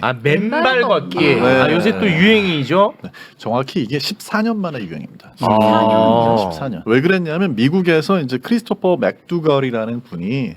아, 맨발 걷기. 네. 아, 요새 또 유행이죠. 네, 정확히 이게 14년 만의 유행입니다. 14년. 왜 그랬냐면 미국에서 이제 크리스토퍼 맥두걸이라는 분이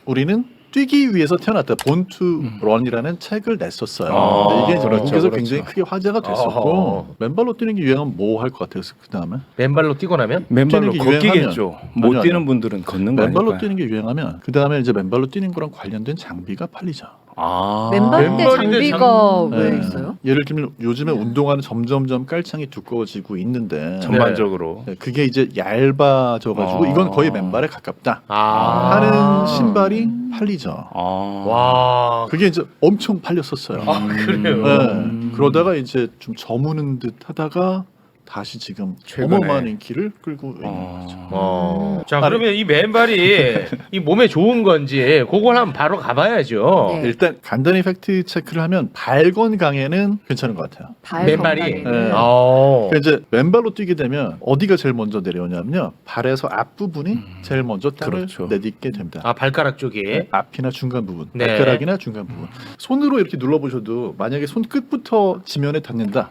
우리는 뛰기 위해서 태어났다. Born to Run이라는 책을 냈었어요. 근데 이게 그렇죠, 미국에서 그렇죠. 굉장히 크게 화제가 됐었고 맨발로 뛰는 게 유행하면 뭐 할 것 같아요? 그 다음에 맨발로 뛰고 나면 맨발로 뛰는 게 걷기겠죠. 못 아니요, 뛰는 아니요. 분들은 걷는 거 맨발로 아닐까요? 뛰는 게 유행하면 그 다음에 이제 맨발로 뛰는 거랑 관련된 장비가 팔리죠. 아, 맨발인데 맨발인데 장비가 왜 네. 있어요? 예를 들면 요즘에 운동화는 점점점 깔창이 두꺼워지고 있는데 전반적으로 네, 그게 이제 얇아져가지고 이건 거의 맨발에 가깝다 하는 신발이 팔리죠. 와. 그게 이제 엄청 팔렸었어요. 아, 그래요. 네. 그러다가 이제 좀 저무는 듯 하다가 다시 지금 최근에. 어마어마한 인기를 끌고 있는 거죠. 자, 그러면 이 맨발이 이 몸에 좋은 건지 그걸 한번 바로 가봐야죠. 네. 일단 간단히 팩트 체크를 하면 발 건강에는 괜찮은 것 같아요. 발 맨발이. 건강에. 네. 그러니까 이제 맨발로 뛰게 되면 어디가 제일 먼저 내려오냐면요. 발에서 앞부분이 제일 먼저 땅을 그렇죠. 내딛게 됩니다. 아, 발가락 쪽이. 앞이나 중간 부분, 네. 발가락이나 중간 부분. 손으로 이렇게 눌러보셔도 만약에 손 끝부터 지면에 닿는다.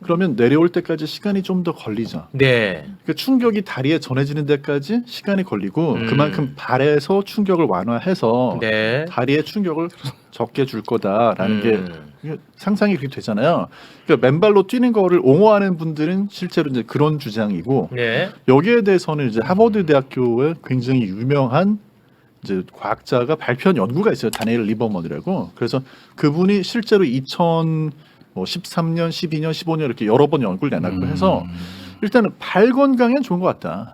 그러면 내려올 때까지 시간이 좀 더 걸리죠. 네. 그 충격이 다리에 전해지는 데까지 시간이 걸리고 그만큼 발에서 충격을 완화해서 네. 다리에 충격을 적게 줄 거다라는 게 음. 상상이 그렇게 되잖아요. 그러니까 맨발로 뛰는 거를 옹호하는 분들은 실제로 이제 그런 주장이고 네. 여기에 대해서는 이제 하버드 대학교에 굉장히 유명한 이제 과학자가 발표한 연구가 있어요. 다니엘 리버먼이라고. 그래서 그분이 실제로 2013년, 12년, 15년 이렇게 여러 번 연구를 내놨고 해서 일단은 발 건강엔 좋은 것 같다.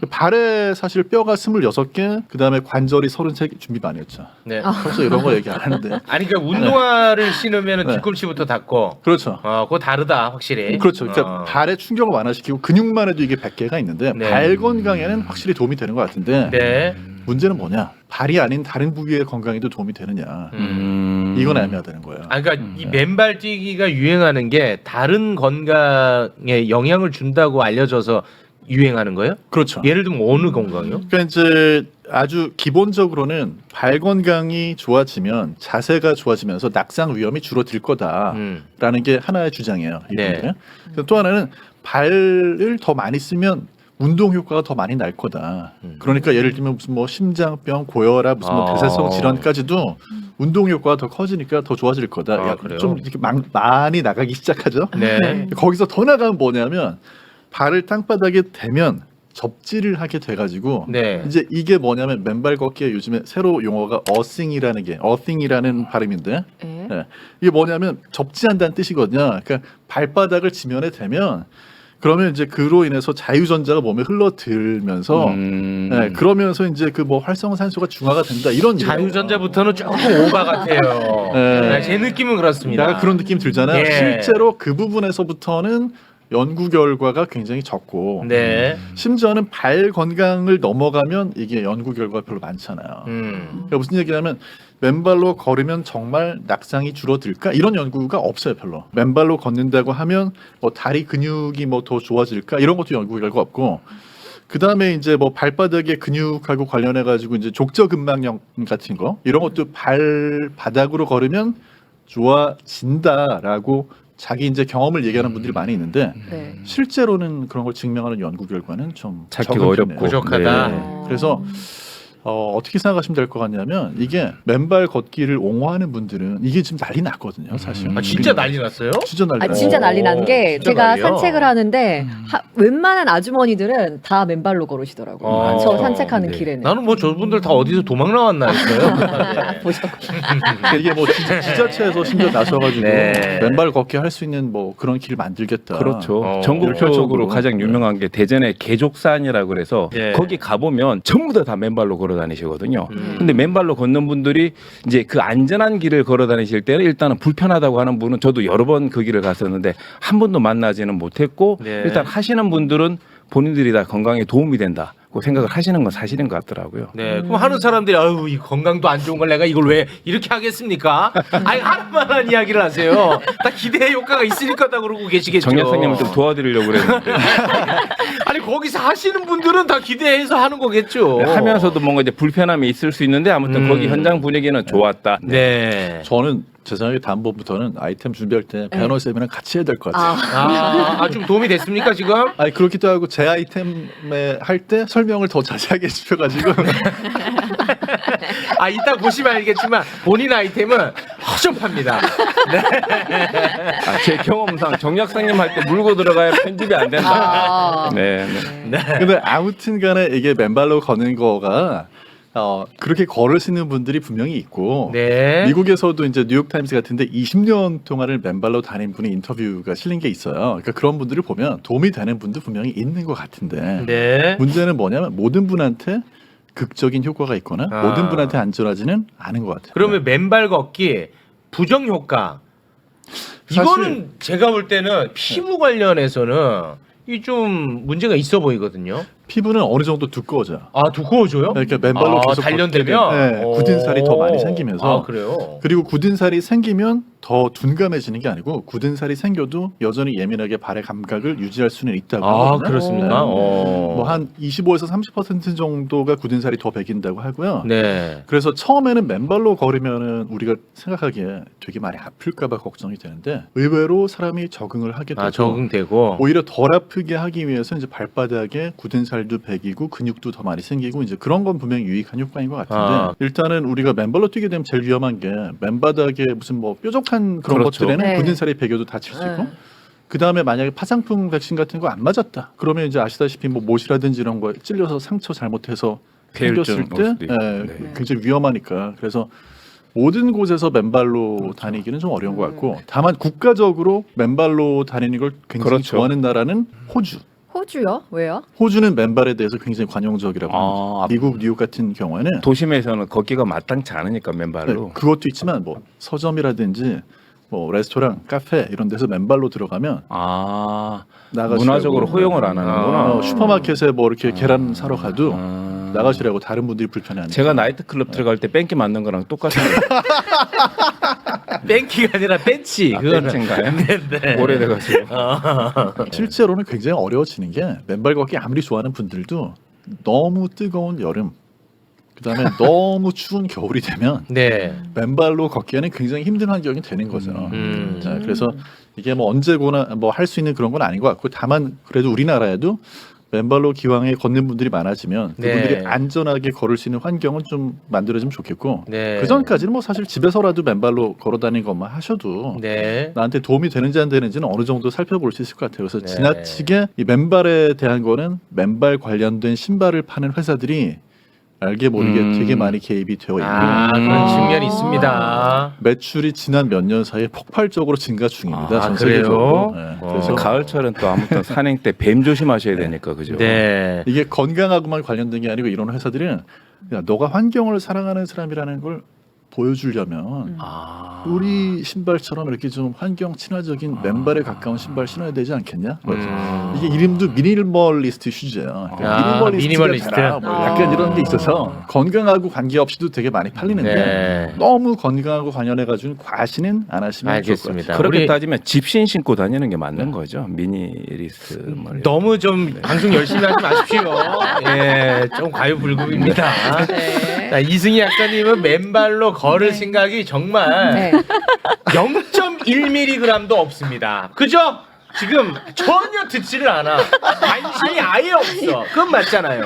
발에 사실 뼈가 26개, 그 다음에 관절이 33개 준비 많이 했죠. 네. 벌써 이런 거 얘기 안 하는데. 아니, 그러니까 운동화를 신으면 네. 뒤꿈치부터 닿고. 그렇죠. 그거 다르다, 확실히. 그렇죠. 그러니까 발의 충격을 완화시키고 근육만 해도 이게 100개가 있는데 네. 발 건강에는 확실히 도움이 되는 것 같은데 네. 문제는 뭐냐? 발이 아닌 다른 부위의 건강에도 도움이 되느냐? 이건 애매하다는 거예요. 아, 그러니까 이 맨발 뛰기가 유행하는 게 다른 건강에 영향을 준다고 알려져서 유행하는 거예요? 그렇죠. 예를 들면 어느 건강이요? 그러니까 이제 아주 기본적으로는 발 건강이 좋아지면 자세가 좋아지면서 낙상 위험이 줄어들 거다라는 게 하나의 주장이에요. 이분들은. 네. 또 하나는 발을 더 많이 쓰면 운동 효과가 더 많이 날 거다. 그러니까 예를 들면 무슨 뭐 심장병, 고혈압, 무슨 뭐 대사성 질환까지도 운동 효과가 더 커지니까 더 좋아질 거다. 아, 야, 그래요? 좀 이렇게 많이 나가기 시작하죠. 네. 거기서 더 나가면 뭐냐면 발을 땅바닥에 대면 접지를 하게 돼가지고 네. 이제 이게 뭐냐면 맨발 걷기에 요즘에 새로 용어가 어싱이라는 발음인데 네. 네. 이게 뭐냐면 접지한다는 뜻이거든요. 그러니까 발바닥을 지면에 대면 그러면 이제 그로 인해서 자유전자가 몸에 흘러들면서 네, 그러면서 이제 그 뭐 활성산소가 중화가 된다 이런 자유전자부터는 조금 오바 같아요. 네. 제 느낌은 그렇습니다. 약간 그런 느낌 들잖아요. 예. 실제로 그 부분에서부터는 연구 결과가 굉장히 적고 네. 심지어는 발 건강을 넘어가면 이게 연구 결과가 별로 많잖아요. 그러니까 무슨 얘기냐면 맨발로 걸으면 정말 낙상이 줄어들까? 이런 연구가 없어요, 별로. 맨발로 걷는다고 하면 뭐 다리 근육이 뭐 더 좋아질까? 이런 것도 연구 결과 없고. 그 다음에 이제 뭐 발바닥의 근육하고 관련해 가지고 이제 족저근막염 같은 거 이런 것도 발바닥으로 걸으면 좋아진다라고 자기 이제 경험을 얘기하는 분들이 많이 있는데 네. 실제로는 그런 걸 증명하는 연구 결과는 좀 찾기가 적은 어렵고. 편이에요. 부족하다. 네. 그래서 어떻게 생각하시면 될 것 같냐면 이게 맨발 걷기를 옹호하는 분들은 이게 지금 난리 났거든요, 사실. 아, 진짜 난리 났어요? 진짜 난리 아 났어요. 진짜 난리 난 게 진짜 제가 난리야. 산책을 하는데 웬만한 아주머니들은 다 맨발로 걸으시더라고요. 저 산책하는 네. 길에는. 나는 뭐 저분들 다 어디서 도망 나왔나 했어요. 그러니까 이게 뭐 지자체에서 심지어 나서가지고 네. 맨발 걷기 할 수 있는 뭐 그런 길을 만들겠다. 그렇죠. 이렇게 전국적으로 하죠. 가장 유명한 게 대전의 개족산이라고 그래서 네. 거기 가보면 전부 다 맨발로 걸어 다니시거든요. 근데 맨발로 걷는 분들이 이제 그 안전한 길을 걸어 다니실 때는 일단은 불편하다고 하는 분은 저도 여러 번 그 길을 갔었는데 한 번도 만나지는 못했고 네. 일단 하시는 분들은 본인들이 다 건강에 도움이 된다. 생각을 하시는 건 사실인 것 같더라고요. 네, 그럼 하는 사람들이 아유 이 건강도 안 좋은 걸 내가 이걸 왜 이렇게 하겠습니까? 아니 하는 만한 이야기를 하세요. 다 기대 효과가 있으니까 다 그러고 계시겠죠. 정 약사님을 좀 도와드리려고 그랬는데 아니 거기서 하시는 분들은 다 기대해서 하는 거겠죠. 하면서도 뭔가 이제 불편함이 있을 수 있는데 아무튼 거기 현장 분위기는 좋았다. 네. 저는 제 생각에 다음번부터는 아이템 준비할 때 배너 쌤이랑 같이 해야 될 것 같아요. 좀 도움이 됐습니까 지금? 아니 그렇기도 하고 제 아이템에 할 때 설명을 더 자세하게 해주셔가지고 이따 보시면 알겠지만 본인 아이템은 허접합니다. 제 경험상 정 약사님 할 때 물고 들어가야 편집이 안 된다. 네. 근데 아무튼간에 이게 맨발로 거는 거가 그렇게 걸으시는 분들이 분명히 있고 네. 미국에서도 이제 뉴욕 타임스 같은데 20년 동안을 맨발로 다닌 분의 인터뷰가 실린 게 있어요. 그러니까 그런 분들을 보면 도움이 되는 분도 분명히 있는 것 같은데 네. 문제는 뭐냐면 모든 분한테 극적인 효과가 있거나 모든 분한테 안전하지는 않은 것 같아요. 그러면 맨발 걷기 부정 효과 이거는 제가 볼 때는 피부 관련해서는 이 좀 문제가 있어 보이거든요. 피부는 어느 정도 두꺼워져요. 두꺼워져요? 그러니까 맨발로 계속 단련되면 걷게 되면, 굳은 살이 더 많이 생기면서 그래요. 그리고 굳은 살이 생기면 더 둔감해지는 게 아니고 굳은 살이 생겨도 여전히 예민하게 발의 감각을 유지할 수는 있다고 하거든요. 그렇습니까? 네. 뭐한 25에서 30% 정도가 굳은 살이 더 배긴다고 하고요. 네. 그래서 처음에는 맨발로 걸으면은 우리가 생각하기에 되게 많이 아플까봐 걱정이 되는데 의외로 사람이 적응을 하게 되고 적응되고 오히려 덜 아프게 하기 위해서 이제 발바닥에 굳은 살도 배기고 근육도 더 많이 생기고 이제 그런 건 분명히 유익한 효과인 것 같은데 일단은 우리가 맨발로 뛰게 되면 제일 위험한 게 맨바닥에 무슨 뭐 뾰족한 그런 그렇죠. 것들에는 네. 굳은 살이 배겨도 다칠 수 있고 그 다음에 만약에 파상풍 백신 같은 거 안 맞았다 그러면 이제 아시다시피 뭐 못이라든지 이런 거에 찔려서 상처 잘못해서 생겼을 폐혈증 때 올 수도 있고. 네. 굉장히 위험하니까 그래서 모든 곳에서 맨발로 다니기는 좀 어려운 것 같고 다만 국가적으로 맨발로 다니는 걸 굉장히 그렇죠. 좋아하는 나라는 호주. 호주요? 왜요? 호주는 맨발에 대해서 굉장히 관용적이라고 아, 합니다. 미국, 뉴욕 같은 경우에는 도심에서는 걷기가 마땅치 않으니까 맨발로. 네, 그것도 있지만 뭐 서점이라든지 뭐 레스토랑, 카페 이런 데서 맨발로 들어가면 나가시라고. 문화적으로 허용을 안 하는구나. 슈퍼마켓에 뭐 이렇게 계란 사러 가도 나가시라고 다른 분들이 불편해하니까. 제가 나이트클럽 들어갈 때 뺑기 맞는 거랑 똑같은데. 뺑키가 아니라 벤치. 그거는 벤치인가요? 네. 오래돼가지고. 실제로는 굉장히 어려워지는 게 맨발 걷기 아무리 좋아하는 분들도 너무 뜨거운 여름 그다음에 너무 추운 겨울이 되면 네. 맨발로 걷기에는 굉장히 힘든 환경이 되는 거죠. 자, 그래서 이게 뭐 언제거나 뭐 할 수 있는 그런 건 아닌 것 같고 다만 그래도 우리나라에도 맨발로 기왕에 걷는 분들이 많아지면 그분들이 네. 안전하게 걸을 수 있는 환경은 좀 만들어지면 좋겠고 네. 그 전까지는 뭐 사실 집에서라도 맨발로 걸어 다니는 것만 하셔도 네. 나한테 도움이 되는지 안 되는지는 어느 정도 살펴볼 수 있을 것 같아요. 그래서 네. 지나치게 이 맨발에 대한 거는 맨발 관련된 신발을 파는 회사들이 알게 모르게 되게 많이 개입이 되어 있고 그런 측면이 있습니다. 매출이 지난 몇 년 사이에 폭발적으로 증가 중입니다. 전 그래요? 세계적으로. 네. 그래서 그래서 가을철은 또 아무튼 산행 때 뱀 조심하셔야 되니까 그죠? 네. 이게 건강하고만 관련된 게 아니고 이런 회사들은 야, 너가 환경을 사랑하는 사람이라는 걸 보여주려면 우리 신발처럼 이렇게 좀 환경 친화적인 맨발에 가까운 신발 신어야 되지 않겠냐? 이게 이름도 미니멀리스트 슈즈예요. 그러니까 미니멀리스트. 되라. 뭐 약간 이런 게 있어서 건강하고 관계없이도 되게 많이 팔리는데 네. 너무 건강하고 관련해가지고 과시는 안 하시면 좋을 것 같아요. 알겠습니다. 그렇게 우리 따지면 집신 신고 다니는 게 맞는 거죠. 미니리스 뭐 이런. 너무 좀 방송 열심히 하지 마십시오. 예, 좀 과유불급입니다. 네. 자, 이승희 약사님은 맨발로 걸을 생각이 정말 네. 0.1mg도 없습니다. 그죠? 지금 전혀 듣지를 않아. 관심이 아예 없어. 그건 맞잖아요.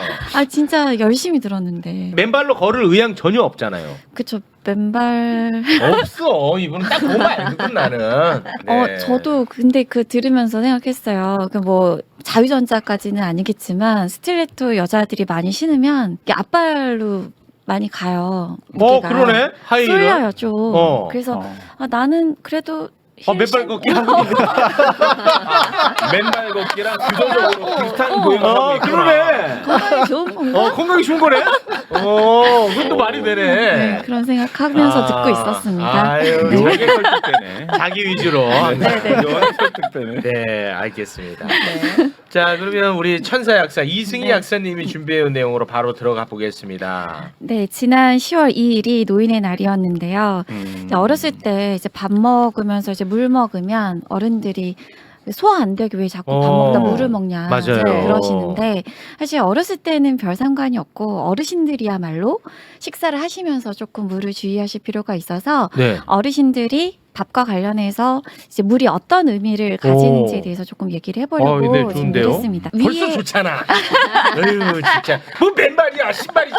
진짜 열심히 들었는데. 맨발로 걸을 의향 전혀 없잖아요. 그쵸, 맨발. 없어. 이분은 딱 보면 알거든 나는. 네. 저도 근데 그 들으면서 생각했어요. 그 뭐 자유전자까지는 아니겠지만 스틸레토 여자들이 많이 신으면 이게 앞발로 많이 가요. 무게가. 그러네. 하이힐은. 쏠려요 좀. 그래서 나는 그래도 맨발 걷기 하고 있는. 맨발 걷기랑 규도적으로 비슷한 모양을 하고 있구나. 그러네. 건강에 좋은 건가? 건강이 좋은 거네. 그것도 말이 되네. 네, 그런 생각하면서 듣고 있었습니다. 아유, 묘하게 설득되네. 자기 위주로. 묘하게 설득되네. 네, 알겠습니다. 자, 그러면 우리 천사 약사 이승희 네. 약사님이 준비해온 내용으로 바로 들어가 보겠습니다. 네, 지난 10월 2일이 노인의 날이었는데요. 이제 어렸을 때 이제 밥 먹으면서 이제 물 먹으면 어른들이 소화 안 되게 왜 자꾸 밥 먹다 물을 먹냐 맞아요. 그러시는데 사실 어렸을 때는 별 상관이 없고 어르신들이야말로 식사를 하시면서 조금 물을 주의하실 필요가 있어서 네. 어르신들이 밥과 관련해서 이제 물이 어떤 의미를 가지는지에 대해서 조금 얘기를 해보려고 네, 좋은데요? 준비했습니다. 벌써 좋잖아. 에휴, 진짜. 뭐 맨발이야, 신발이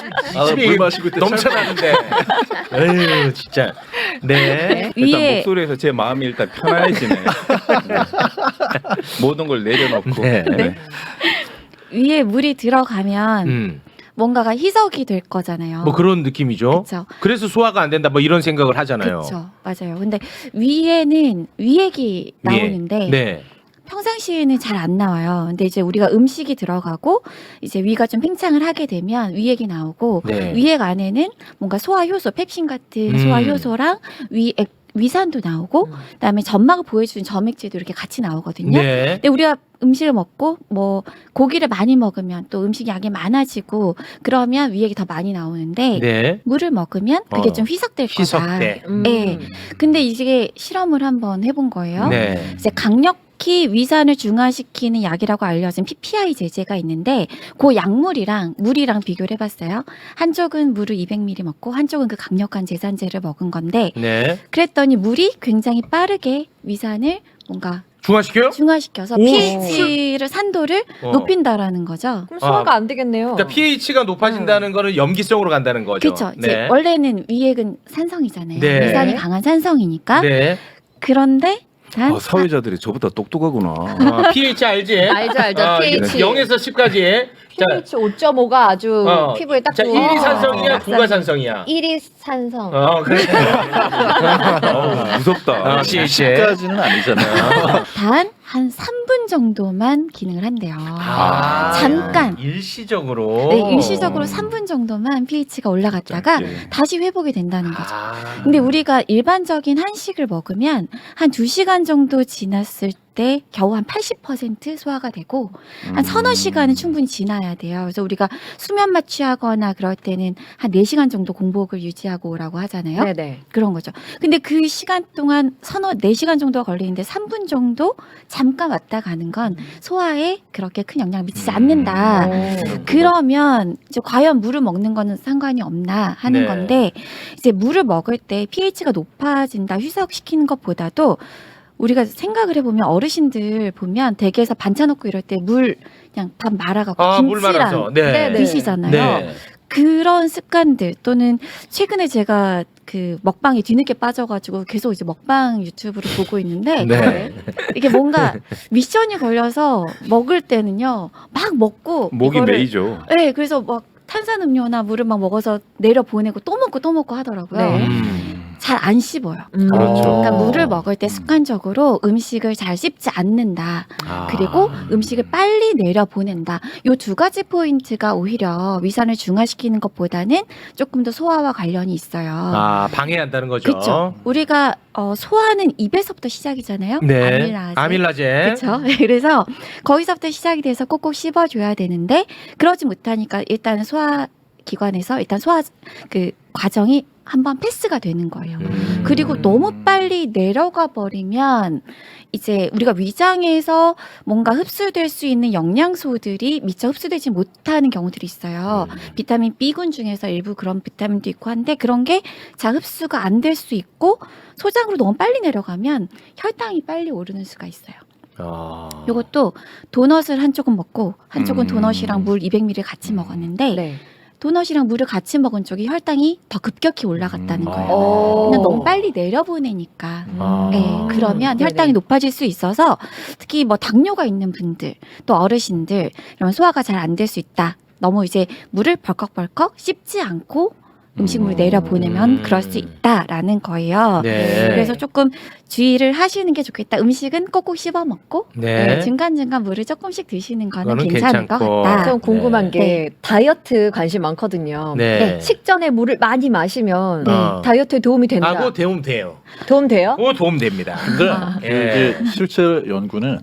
지금 물 마시고 있을 때 넘쳐나는데. 에휴, 진짜. 네. 일단 위에 목소리에서 제 마음이 일단 편안해지네. 네. 모든 걸 내려놓고. 네. 네. 위에 물이 들어가면 뭔가가 희석이 될 거잖아요. 뭐 그런 느낌이죠. 그렇죠. 그래서 소화가 안 된다, 뭐 이런 생각을 하잖아요. 그렇죠. 맞아요. 근데 위에는 위액이 위에. 나오는데 네. 평상시에는 잘 안 나와요. 근데 이제 우리가 음식이 들어가고 이제 위가 좀 팽창을 하게 되면 위액이 나오고 네. 위액 안에는 뭔가 소화 효소, 펩신 같은 소화 효소랑 위산도 나오고 그다음에 점막을 보여주는 점액질도 이렇게 같이 나오거든요. 네. 근데 우리가 음식을 먹고 뭐 고기를 많이 먹으면 또 음식 양이 많아지고 그러면 위액이 더 많이 나오는데 네. 물을 먹으면 그게 어. 좀 희석될 거다. 희석돼. 네. 근데 이게 실험을 한번 해본 거예요. 네. 이제 강력히 위산을 중화시키는 약이라고 알려진 PPI 제제가 있는데 그 약물이랑 물이랑 비교를 해봤어요. 한쪽은 물을 200ml 먹고 한쪽은 그 강력한 제산제를 먹은 건데 네. 그랬더니 물이 굉장히 빠르게 위산을 뭔가 중화시켜요? 중화시켜서 오. pH를 산도를 어. 높인다라는 거죠. 그럼 소화가 안 되겠네요. 그러니까 pH가 높아진다는 거는 염기성으로 간다는 거죠. 그렇죠. 이제 원래는 위액은 산성이잖아요. 네. 위산이 강한 산성이니까. 네. 그런데 단 사회자들이 저보다 똑똑하구나. pH 알지? 알죠. pH. 0에서 10까지. pH 5.5가 아주 피부에 딱 자, 좋아. 1이 산성이야, 9가 산성이야. 1이 산성. 그래. 무섭다. pH. 10까지는 아니잖아요. 단 한 3분 정도만 기능을 한대요. 잠깐. 일시적으로. 네, 일시적으로 3분 정도만 pH가 올라갔다가 짧게. 다시 회복이 된다는 거죠. 아. 근데 우리가 일반적인 한식을 먹으면 한 2시간 정도 지났을 때 겨우 한 80% 소화가 되고 한 서너 시간은 충분히 지나야 돼요. 그래서 우리가 수면만 취하거나 그럴 때는 한 4시간 정도 공복을 유지하고 오라고 하잖아요. 네네. 그런 거죠. 근데 그 시간 동안 4시간 정도가 걸리는데 3분 정도 잠깐 왔다 가는 건 소화에 그렇게 큰 영향을 미치지 않는다. 그러면 이제 과연 물을 먹는 거는 상관이 없나 하는 네. 건데 이제 물을 먹을 때 pH가 높아진다 희석시키는 것보다도 우리가 생각을 해보면 어르신들 보면 댁에서 반찬 넣고 이럴 때 물 그냥 밥 말아갖고 물 말아서. 김치랑 네. 드시잖아요. 네. 그런 습관들 또는 최근에 제가 그 먹방에 뒤늦게 빠져가지고 계속 이제 먹방 유튜브를 보고 있는데 네. 이게 뭔가 미션이 걸려서 먹을 때는요 막 먹고 목이 이거를- 메이죠. 네, 그래서 막 탄산음료나 물을 막 먹어서 내려 보내고 또 먹고 하더라고요. 네. 잘 안 씹어요. 그렇죠. 그러니까 물을 먹을 때 습관적으로 음식을 잘 씹지 않는다. 그리고 음식을 빨리 내려 보낸다. 요 두 가지 포인트가 오히려 위산을 중화시키는 것보다는 조금 더 소화와 관련이 있어요. 방해한다는 거죠. 그렇죠. 우리가 소화는 입에서부터 시작이잖아요. 네. 아밀라제. 아밀라제. 그렇죠. 그래서 거기서부터 시작이 돼서 꼭꼭 씹어줘야 되는데 그러지 못하니까 일단은 소화 기관에서 일단 소화 그 과정이 한번 패스가 되는 거예요. 그리고 너무 빨리 내려가 버리면 이제 우리가 위장에서 뭔가 흡수될 수 있는 영양소들이 미처 흡수되지 못하는 경우들이 있어요. 비타민 B군 중에서 일부 그런 비타민도 있고 한데 그런 게 잘 흡수가 안 될 수 있고 소장으로 너무 빨리 내려가면 혈당이 빨리 오르는 수가 있어요. 이것도 도넛을 한쪽은 먹고 한쪽은 도넛이랑 물 200ml 같이 먹었는데 네. 도넛이랑 물을 같이 먹은 쪽이 혈당이 더 급격히 올라갔다는 거예요. 오. 그냥 너무 빨리 내려보내니까. 네, 그러면 네네. 혈당이 높아질 수 있어서 특히 뭐 당뇨가 있는 분들 또 어르신들 이런 소화가 잘 안 될 수 있다. 너무 이제 물을 벌컥벌컥 씹지 않고 음식물을 내려보내면 그럴 수 있다라는 거예요. 네. 그래서 조금 주의를 하시는 게 좋겠다. 음식은 꼭꼭 씹어 먹고 네. 중간중간 물을 조금씩 드시는 거는 그거는 괜찮을 것 괜찮고. 같다. 좀 궁금한 네. 게 다이어트 관심 많거든요. 네. 식전에 물을 많이 마시면 네. 다이어트에 도움이 된다. 아, 그거 도움 돼요. 도움 돼요? 그거 도움 됩니다. 근데 예. 이게 실제 연구는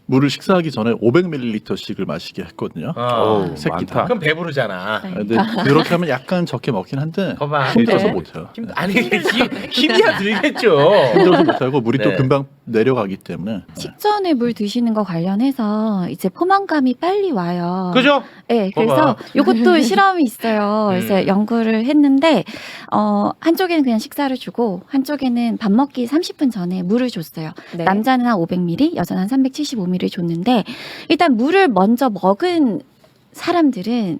물을 식사하기 전에 500ml씩을 마시게 했거든요. 어. 새끼 다. 그럼 배부르잖아. 네. 근데 그렇게 하면 약간 적게 먹긴 한데 거봐. 힘들어서 네. 못해요. 아니 힘이야 들겠죠. 힘들어서 못하고 물이 네. 또 금방 내려가기 때문에 식전에 물 드시는 거 관련해서 이제 포만감이 빨리 와요. 그죠? 네, 봐봐. 그래서 이것도 실험이 있어요. 그래서 연구를 했는데 한쪽에는 그냥 식사를 주고 한쪽에는 밥 먹기 30분 전에 물을 줬어요. 네. 남자는 한 500ml, 여자는 한 375ml 줬는데 일단 물을 먼저 먹은 사람들은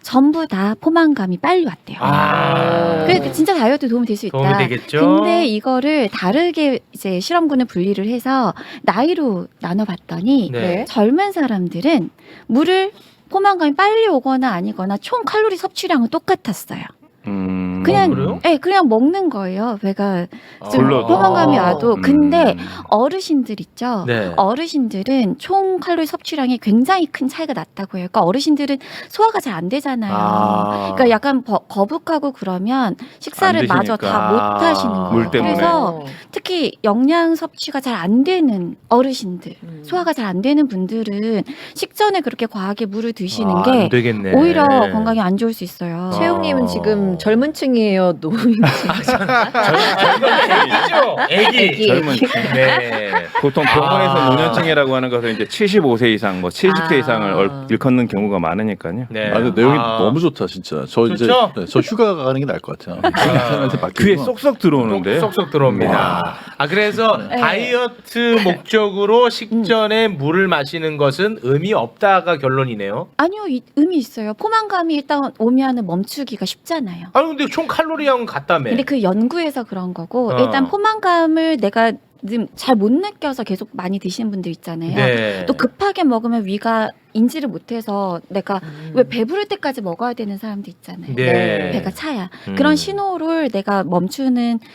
전부 다 포만감이 빨리 왔대요. 아. 그러니까 진짜 다이어트 도움이 될 수 있다. 도움이 되겠죠. 근데 이거를 다르게 이제 실험군을 분리를 해서 나이로 나눠봤더니 네. 젊은 사람들은 물을 포만감이 빨리 오거나 아니거나 총 칼로리 섭취량은 똑같았어요. 그냥 그래요? 네, 그냥 먹는 거예요. 배가 좀 불러도. 포만감이 와도. 근데 음. 어르신들 있죠. 네. 어르신들은 총 칼로리 섭취량이 굉장히 큰 차이가 났다고 해요. 그러니까 어르신들은 소화가 잘 안 되잖아요. 아. 그러니까 약간 거북하고 그러면 식사를 안 마저 드시니까. 다 못 하시는 거예요. 물 때문에. 그래서 특히 영양 섭취가 잘 안 되는 어르신들, 음. 소화가 잘 안 되는 분들은 식전에 그렇게 과하게 물을 드시는 아, 게 안 되겠네. 오히려 건강에 안 좋을 수 있어요. 최웅님은 지금 젊은 층이에요, 노인층? 애기죠. 애기. 젊은 네. 보통 병원에서 아. 노년층이라고 하는 것은 이제 75세 이상, 뭐 70세 아. 이상을 일컫는 경우가 많으니까요. 네. 아, 근데 내용이 아. 너무 좋다 진짜. 저 이제 좋죠? 저 휴가 가는 게 나을 것 같아요. 사람한테 맡기고. 귀에 쏙쏙 들어오는데. 쏙쏙 들어옵니다. 아 그래서 네. 다이어트 목적으로 식전에 물을 마시는 것은 의미 없다가 결론이네요. 아니요, 의미 있어요. 포만감이 일단 오면은 멈추기가 쉽잖아요. 아니 근데 총 칼로리랑 같다며. 근데 그 연구에서 그런 거고 어. 일단 포만감을 내가 잘 못 느껴서 계속 많이 드시는 분들 있잖아요. 네. 또 급하게 먹으면 위가 인지를 못해서 내가 왜 배부를 때까지 먹어야 되는 사람도 있잖아요. 네. 배가 차야. 음. 그런 신호를 내가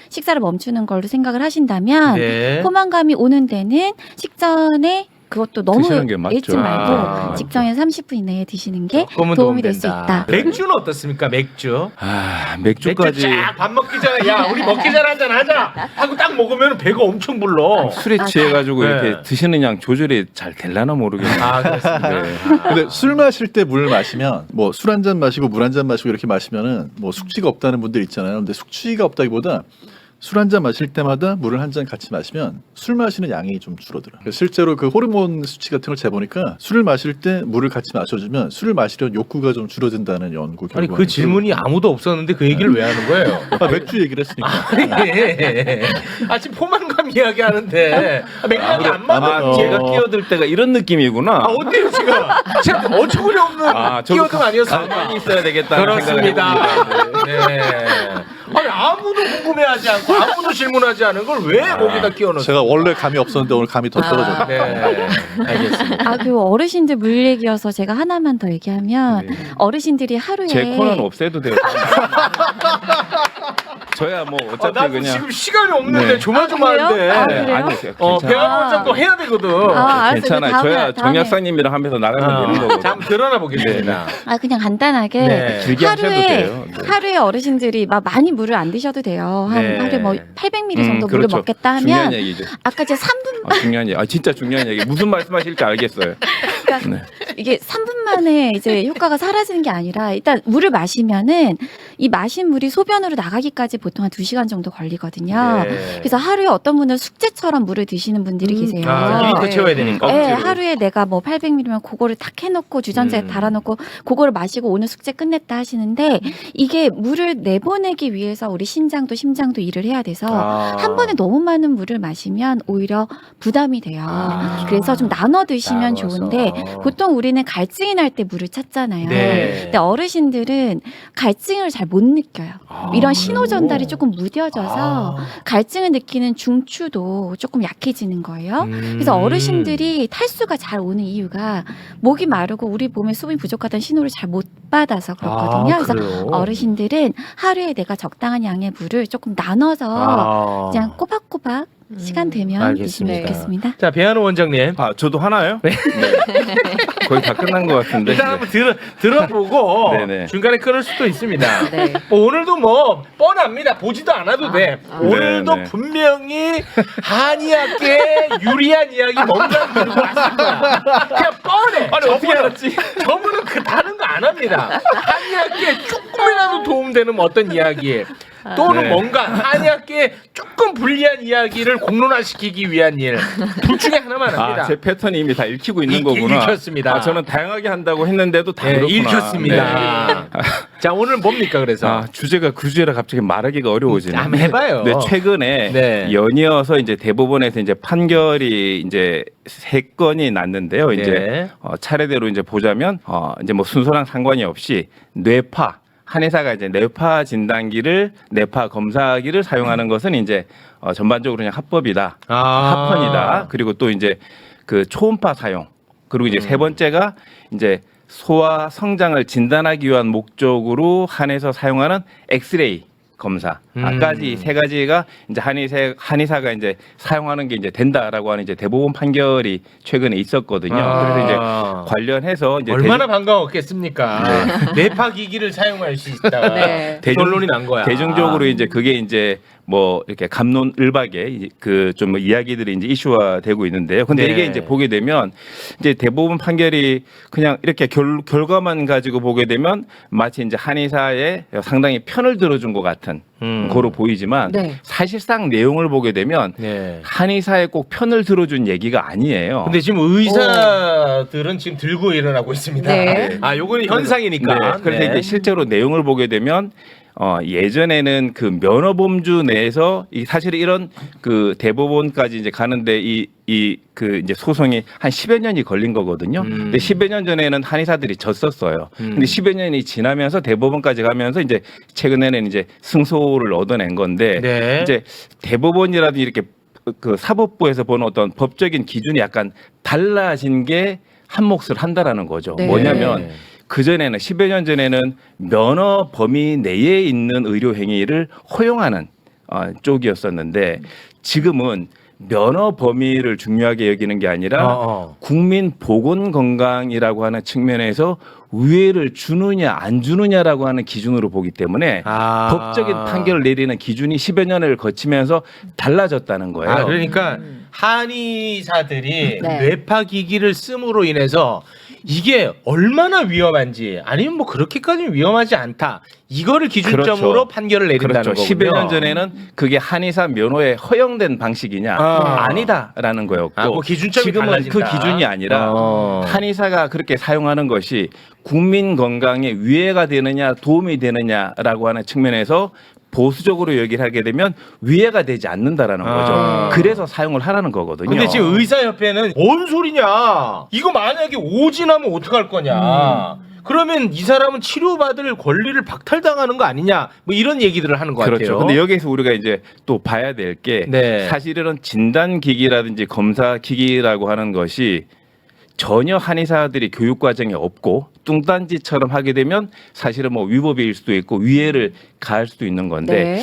식사를 멈추는 걸로 생각을 하신다면 네. 포만감이 오는 데는 식전에 그것도 너무 드시는 게 맞죠. 일찍 말고 아. 직전에 30분 이내에 드시는 게 조금은 도움이 될 수 도움된다. 있다. 맥주는 어떻습니까? 맥주. 아, 맥주 맥주까지 쫙밥 먹기 전에 야 우리 먹기 전에 한잔 하자 하고 딱 먹으면 배가 엄청 불러. 술에 취해가지고 네. 이렇게 드시는 양 조절이 잘 되려나 모르겠네요. 아 그렇습니다. 네. 근데 술 마실 때 물 마시면 뭐 술 한 잔 마시고 물 한 잔 마시고 이렇게 마시면은 뭐 숙취가 없다는 분들 있잖아요. 근데 숙취가 없다기보다 술 한 잔 마실 때마다 물을 한 잔 같이 마시면 술 마시는 양이 좀 줄어들어요. 그래서 실제로 그 호르몬 수치 같은 걸 재보니까 술을 마실 때 물을 같이 마셔주면 술을 마시려는 욕구가 좀 줄어든다는 연구 결과. 아니 그 질문이 아무도 없었는데 그 얘기를 왜 하는 거예요? 맥주 얘기를 했으니까. 아 지금 포만감 이야기하는데 맥락이 안 맞아. 아마 제가 끼어들 때가 이런 느낌이구나. 아 어때요 지금? 제가 어처구니 없는 저도 끼어등 아니었어요? 가만히 있어야 되겠다는 생각을 그렇습니다. 해봅니다. 네. 아니 아무도 궁금해하지 않고 아무도 질문하지 않은 걸 왜 거기다 끼워넣었어요? 제가 원래 감이 없었는데 오늘 감이 더 떨어졌네. 네, 알겠습니다. 아, 그리고 어르신들 물 얘기여서 제가 하나만 더 얘기하면 어르신들이 하루에 제 코너는 없애도 돼요. 저야 뭐 어차피 나도 그냥 지금 시간이 없는데 네. 조마조마한데. 아, 그래요? 아니 배가 괜찮아. 먼저 또 해야 되거든. 알았어요. 괜찮아요. 다음에, 저야 정 다음에. 약사님이랑 하면서 나가면 되는 거거든요. 자, 한번 드러나 보겠습니다. 아, 그냥 간단하게 네. 길게 하셔도 돼요. 네. 하루에 어르신들이 막 많이 물을 안 드셔도 돼요. 한 네. 하루에 뭐 800ml 정도 물을 그렇죠. 먹겠다 중요한 하면 얘기죠. 아까 제가 3분 중요한 얘기. 진짜 중요한 얘기. 무슨 말씀하실지 알겠어요. 그러니까 네. 이게 3분 만에 이제 효과가 사라지는 게 아니라 일단 물을 마시면은 이 마신 물이 소변으로 나가기까지 보통 한 2시간 정도 걸리거든요. 네. 그래서 하루에 어떤 분은 숙제처럼 물을 드시는 분들이 계세요. 아, 2리터 네. 채워야 되니까. 네, 억지로. 하루에 내가 뭐 800ml면 그거를 탁 해놓고 주전자에 달아놓고 그거를 마시고 오늘 숙제 끝냈다 하시는데 이게 물을 내보내기 위해서 우리 심장도 일을 해야 돼서 한 번에 너무 많은 물을 마시면 오히려 부담이 돼요. 아. 그래서 좀 나눠 드시면 나눠서. 좋은데 보통 우리는 갈증이 날 때 물을 찾잖아요. 네. 근데 어르신들은 갈증을 잘 못 느껴요. 이런 신호 전달이 조금 무뎌져서 갈증을 느끼는 중추도 조금 약해지는 거예요. 그래서 어르신들이 탈수가 잘 오는 이유가 목이 마르고 우리 몸에 수분이 부족하다는 신호를 잘 못 받아서 그렇거든요. 그래서 그래요? 어르신들은 하루에 내가 적당한 양의 물을 조금 나눠서 그냥 꼬박꼬박 시간 되면 드시면 알겠습니다. 좋겠습니다. 자, 배한우 원장님. 아, 저도 하나요? 네. 거의 다 끝난 것 같은데. 일단 한번 들어보고 네네. 중간에 끊을 수도 있습니다. 네. 뭐 오늘도 뭐 뻔합니다. 보지도 않아도 돼. 오늘도 네네. 분명히 한의학계 유리한 이야기 뭔가 들고 왔을 거야. 그냥 뻔해. 아니, 어떻게 알았지? 저분은 그 다른 거 안 합니다. 한의학계에 조금이라도 도움되는 어떤 이야기 또는 네. 뭔가 한의학계에 조금 불리한 이야기를 공론화시키기 위한 일 둘 중에 하나만 합니다. 아, 제 패턴이 이미 다 읽히고 있는 거구나. 읽혔습니다. 아, 저는 다양하게 한다고 했는데도 다 네, 그렇구나. 읽혔습니다. 자, 오늘 뭡니까 그래서? 아, 주제가 그 주제라 갑자기 말하기가 어려워지네. 한번 해봐요. 네, 최근에 네. 연이어서 이제 대법원에서 이제 판결이 이제 3건이 났는데요. 이제 네. 차례대로 이제 보자면 이제 뭐 순서랑 상관이 없이 뇌파 한의사가 이제 뇌파 진단기를 뇌파 검사기를 사용하는 것은 이제 전반적으로 그냥 합법이다, 합헌이다. 그리고 또 이제 그 초음파 사용 그리고 이제 세 번째가 이제 소아 성장을 진단하기 위한 목적으로 한에서 사용하는 엑스레이 검사까지 세 가지가 이제 한의사가 이제 사용하는 게 이제 된다라고 하는 이제 대법원 판결이 최근에 있었거든요. 그래서 이제 관련해서 이제 얼마나 반가웠겠습니까? 뇌파 기기를 사용할 수 있다. 네. 결론이 난 거야. 대중적으로 이제 그게 이제 뭐 이렇게 갑론을박의 그 좀 이야기들이 이제 이슈화 되고 있는데요. 근데 네. 이게 이제 보게 되면 이제 대법원 판결이 그냥 이렇게 결과만 가지고 보게 되면 마치 이제 한의사에 상당히 편을 들어준 것 같은 거로 보이지만 네. 사실상 내용을 보게 되면 네. 한의사에 꼭 편을 들어준 얘기가 아니에요. 근데 지금 의사들은 지금 들고 일어나고 있습니다. 네. 아, 요거는 현상이니까. 네. 그래서 네. 이제 실제로 내용을 보게 되면 예전에는 그 면허범주 내에서 사실 이런 그 대법원까지 이제 가는데 그 이제 소송이 한 10여 년이 걸린 거거든요. 근데 10여 년 전에는 한의사들이 졌었어요. 근데 10여 년이 지나면서 대법원까지 가면서 이제 최근에는 이제 승소를 얻어낸 건데 네. 이제 대법원이라든지 이렇게 그 사법부에서 보는 어떤 법적인 기준이 약간 달라진 게 한 몫을 한다라는 거죠. 네. 뭐냐면 그전에는 10여 년 전에는 면허 범위 내에 있는 의료 행위를 허용하는 쪽이었었는데 지금은 면허 범위를 중요하게 여기는 게 아니라 국민 보건 건강이라고 하는 측면에서 우회를 주느냐 안 주느냐라고 하는 기준으로 보기 때문에 법적인 판결을 내리는 기준이 10여 년을 거치면서 달라졌다는 거예요. 그러니까 한의사들이 네. 뇌파 기기를 씀으로 인해서 이게 얼마나 위험한지 아니면 뭐 그렇게까지 위험하지 않다. 이거를 기준점으로 그렇죠. 판결을 내린다는 그렇죠. 거군요. 10여 년 전에는 그게 한의사 면허에 허용된 방식이냐 아니다라는 거였고 뭐 기준점이 지금은 달라진다. 그 기준이 아니라 한의사가 그렇게 사용하는 것이 국민 건강에 위해가 되느냐 도움이 되느냐라고 하는 측면에서 보수적으로 얘기를 하게 되면 위해가 되지 않는다라는 거죠. 그래서 사용을 하라는 거거든요. 근데 지금 의사협회는 뭔 소리냐? 이거 만약에 오진하면 어떡할 거냐? 그러면 이 사람은 치료받을 권리를 박탈당하는 거 아니냐? 뭐 이런 얘기들을 하는 것 그렇죠. 같아요. 근데 여기서 우리가 이제 또 봐야 될 게 네. 사실은 진단기기라든지 검사기기라고 하는 것이 전혀 한의사들이 교육 과정에 없고 뚱딴지처럼 하게 되면 사실은 뭐 위법일 수도 있고 위해를 가할 수도 있는 건데 네.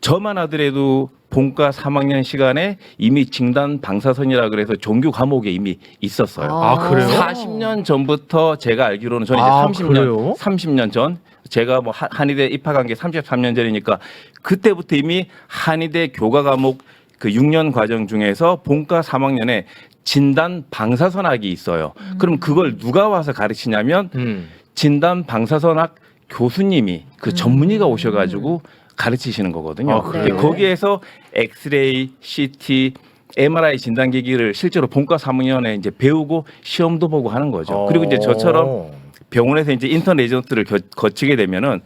저만 하더라도 본과 3학년 시간에 이미 진단 방사선이라 그래서 종교 과목에 이미 있었어요. 아, 그래요? 40년 전부터 제가 알기로는 저는 이제 그래요? 30년 전 제가 뭐 한의대 입학한 게 33년 전이니까 그때부터 이미 한의대 교과 과목 그 6년 과정 중에서 본과 3학년에 진단 방사선학이 있어요. 그럼 그걸 누가 와서 가르치냐면 진단 방사선학 교수님이 그 전문의가 오셔가지고 가르치시는 거거든요. 그래요? 근데 거기에서 엑스레이, CT, MRI 진단기기를 실제로 본과 3학년에 이제 배우고 시험도 보고 하는 거죠. 그리고 이제 저처럼 병원에서 이제 인턴 레지던트를 거치게 되면은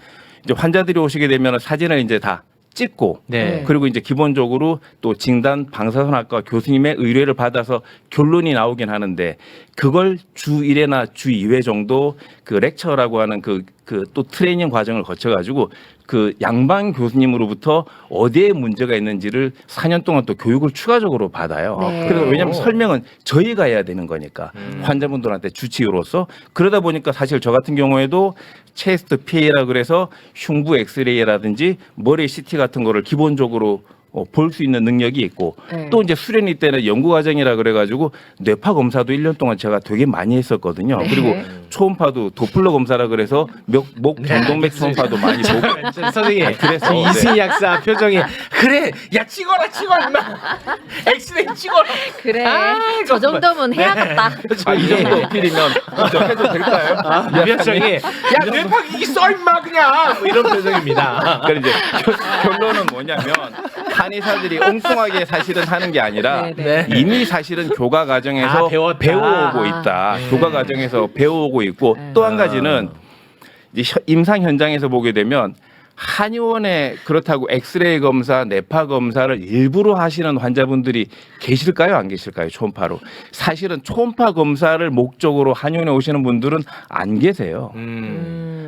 이제 환자들이 오시게 되면은 사진을 이제 다 찍고 네. 그리고 이제 기본적으로 또 진단 방사선학과 교수님의 의뢰를 받아서 결론이 나오긴 하는데 그걸 주 1회나 주 2회 정도 그 렉처라고 하는 그 또 트레이닝 과정을 거쳐가지고 그 양방 교수님으로부터 어디에 문제가 있는지를 4년 동안 또 교육을 추가적으로 받아요. 네. 그래서 왜냐하면 설명은 저희가 해야 되는 거니까 환자분들한테 주치의로서 그러다 보니까 사실 저 같은 경우에도 체스트 PA라 그래서 흉부 엑스레이라든지 머리 CT 같은 거를 기본적으로 볼 수 있는 능력이 있고 네. 또 이제 수련이 때는 연구 과정이라 그래가지고 뇌파 검사도 1년 동안 제가 되게 많이 했었거든요. 네. 그리고 초음파도 도플러 검사라 그래서 목 정동맥 초음파도 많이 보고 선생님, 그래서, 네. 이승희 약사 표정이 그래, 야 찍어라 임마, 엑스레이 찍어라. 그래. 아, 저 정도면 해야겠다. 이 정도 필이면 해도 될까요? 이 표정이 야 뇌파 이기 써 임마 그냥 뭐 이런 표정입니다. 그러니까 이제 결론은 뭐냐면 한의사들이 엉뚱하게 사실은 하는 게 아니라 네, 네. 이미 사실은 교과 과정에서 아, 배웠다. 배워오고 있다. 네. 교과 과정에서 배워오고 있고 네. 또 한 가지는 이제 임상 현장에서 보게 되면 한의원에 그렇다고 엑스레이 검사, 뇌파 검사를 일부러 하시는 환자분들이 계실까요? 안 계실까요? 초음파로. 사실은 초음파 검사를 목적으로 한의원에 오시는 분들은 안 계세요.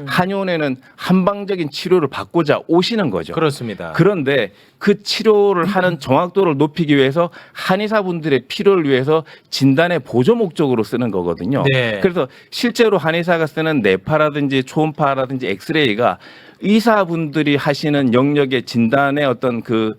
한의원에는 한방적인 치료를 받고자 오시는 거죠. 그렇습니다. 그런데 그 치료를 하는 정확도를 높이기 위해서 한의사분들의 필요를 위해서 진단의 보조 목적으로 쓰는 거거든요. 네. 그래서 실제로 한의사가 쓰는 뇌파라든지 초음파라든지 엑스레이가 의사분들이 하시는 영역의 진단의 어떤 그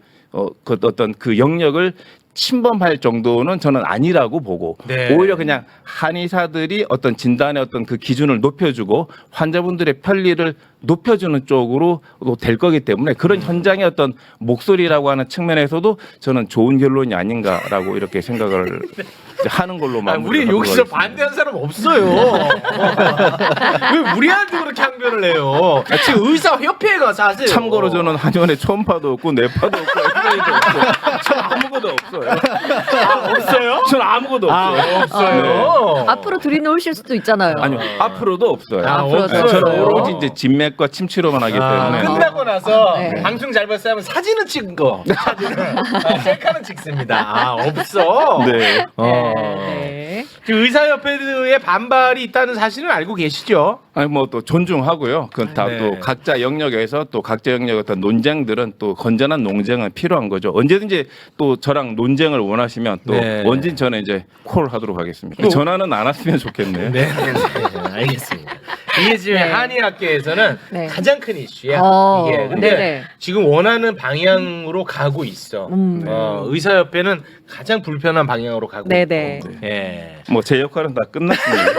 영역을 침범할 정도는 저는 아니라고 보고 네. 오히려 그냥 한의사들이 어떤 진단의 어떤 그 기준을 높여주고 환자분들의 편리를 높여주는 쪽으로 될 거기 때문에 그런 현장의 어떤 목소리라고 하는 측면에서도 저는 좋은 결론이 아닌가라고 이렇게 생각을 이제 하는 걸로 마무리. 우리 여기서 반대하는 사람 없어요. 왜 우리한테 그렇게 항변을 해요? 지금 의사 협회에 가서 하세요. 참고로 저는 한의원에 초음파도 없고 뇌파도 없고 엑스레이도 없고 전 아무것도 없어요. 없어요? 전 아무것도 없어요. 없어요. 앞으로 들이놓으실 수도 있잖아요. 아니요 앞으로도 없어요. 앞으로도 네, 저는 없어요. 오로지 이제 진맥과 침치료만 하기 때문에 끝나고 나서 네. 방송 잘 봤으면 사진은 찍은 거. 사진은. 셀카는 찍습니다. 없어. 네. 네. 그 의사협회의 반발이 있다는 사실은 알고 계시죠? 아니 뭐 또 존중하고요. 그건 다 네. 또 각자 영역에서 또 각자 영역 어떤 논쟁들은 또 건전한 논쟁은 필요한 거죠. 언제든지 또 저랑 논쟁을 원하시면 또 네. 언제 전에 이제 콜하도록 하겠습니다. 전화는 안 왔으면 좋겠네요. 네, 알겠습니다. 이게 지금 네. 한의학계에서는 네. 가장 큰 이슈야. 어, 이게 근데 네네. 지금 원하는 방향으로 가고 있어. 의사협회는 가장 불편한 방향으로 가고 네네. 있고. 예. 뭐 제 역할은 다 끝났습니다.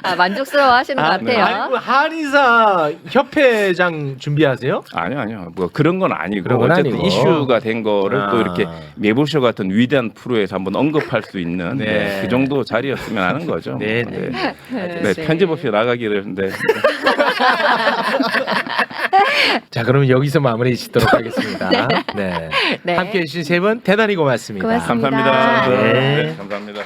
아, 만족스러워 하시는 것 같아요. 아니, 뭐 한의사 협회장 준비하세요? 아니요. 뭐 그런 건 아니고 그런 건 어쨌든 아니고. 이슈가 된 거를 아. 또 이렇게 매불쇼 같은 위대한 프로에서 한번 언급할 수 있는 네. 네, 그 정도 자리였으면 하는 거죠. 네, 네. 네. 네, 편집 없이 나가기를 네. 자, 그러면 여기서 마무리 짓도록 하겠습니다. 네. 네. 함께 해주신 세 분 대단히 고맙습니다. 고맙습니다. 감사합니다. 네. 네, 감사합니다.